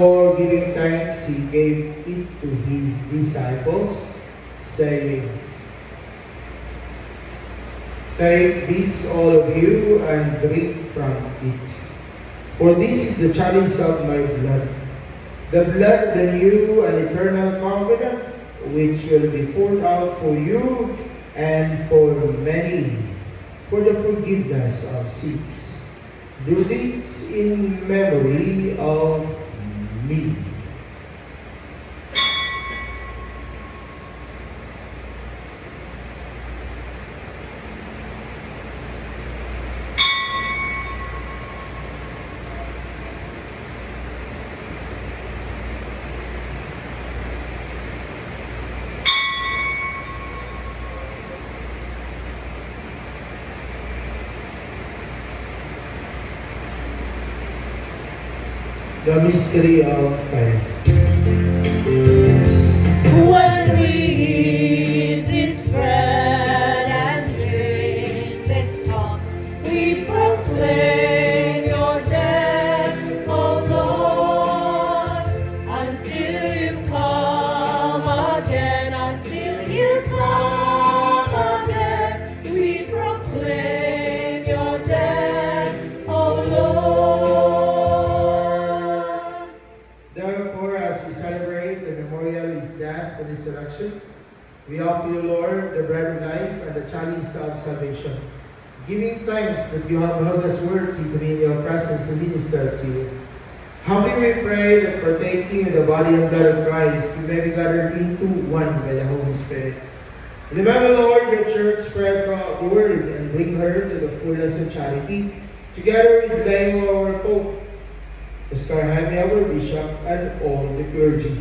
For giving thanks, he gave it to his disciples, saying, "Take this, all of you, and drink from it. For this is the chalice of my blood, the blood of the new and eternal covenant, which will be poured out for you and for many, for the forgiveness of sins. Do this in memory of me." The mystery of faith. When we eat this bread and drink this cup, we proclaim your death, O Lord, until you come again, until you come again. We proclaim your death, O Lord. Therefore, as we celebrate the memorial of his death and resurrection, we offer you, Lord, the bread of life and the chalice of salvation, giving thanks that you have held us worthy to be in your presence and minister to you. Humbly we pray that partaking of the body and blood of Christ, we may be gathered into one by the Holy Spirit. Remember, Lord, your church spread throughout the world and bring her to the fullness of charity, together with Leo, our Pope, Oscar Jaime, our Bishop, and all the clergy.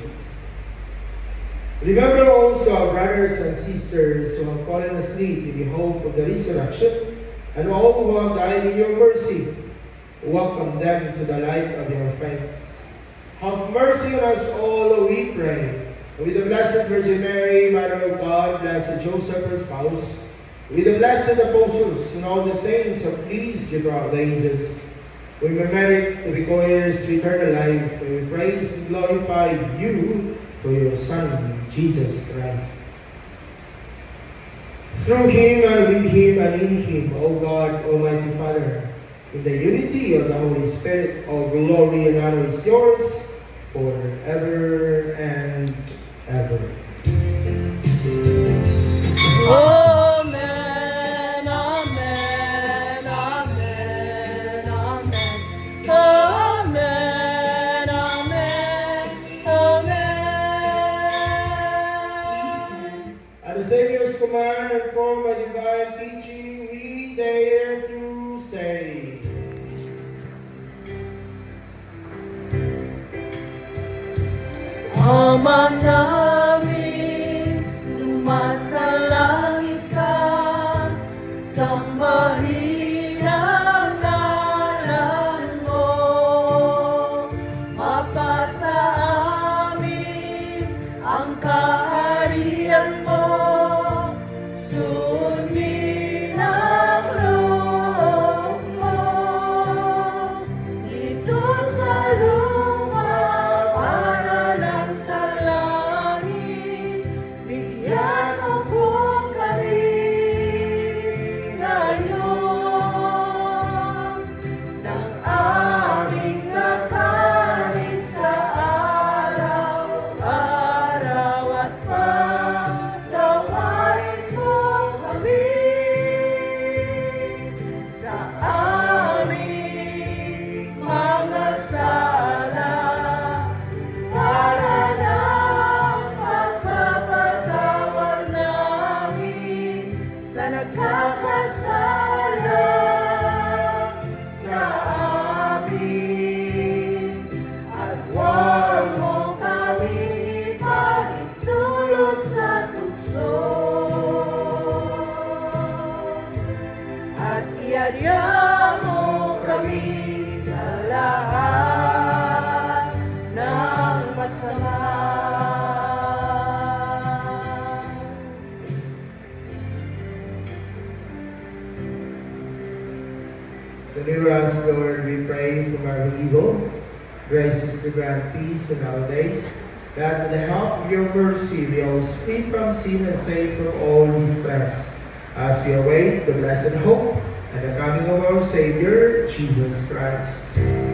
Remember also our brothers and sisters who have fallen asleep in the hope of the resurrection, and all who have died in your mercy. Welcome them to the light of your face. Have mercy on us all, we pray. With the Blessed Virgin Mary, Mother of God, Blessed Joseph, her spouse, with the blessed apostles and all the saints of please you throughout the ages, we may merit to be co-heirs to eternal life. We praise and glorify you for your Son, Jesus Christ. Through him and with him and in him, O God, Almighty Father, in the unity of the Holy Spirit, all glory and honor is yours forever and ever. Amen, amen, amen, amen. Amen, amen, amen. At the Savior's command and formed by divine teaching, we dare to say, Ama namin, sumasalangit ka, sambahin ang ngalan mo. Mapasa amin ang kaharian mo, sundin ang loob mo. Dito sa lupa, para lang sa langit, bigyan mo po kami ngayon ng aming kakanin sa araw-araw, at patawarin mo kami sa aming mga sala, para lang magpapatawad namin sa nagkakasala sa amin. At huwag mo kami ipahintulot sa tukso, at iadya mo kami sa lahat ng masama. Deliver us, Lord, we pray, from our evil. grace is to grant peace in our days, that with the help of your mercy we always free from sin and safe from all distress, as we await the blessed hope and the coming of our Savior, Jesus Christ.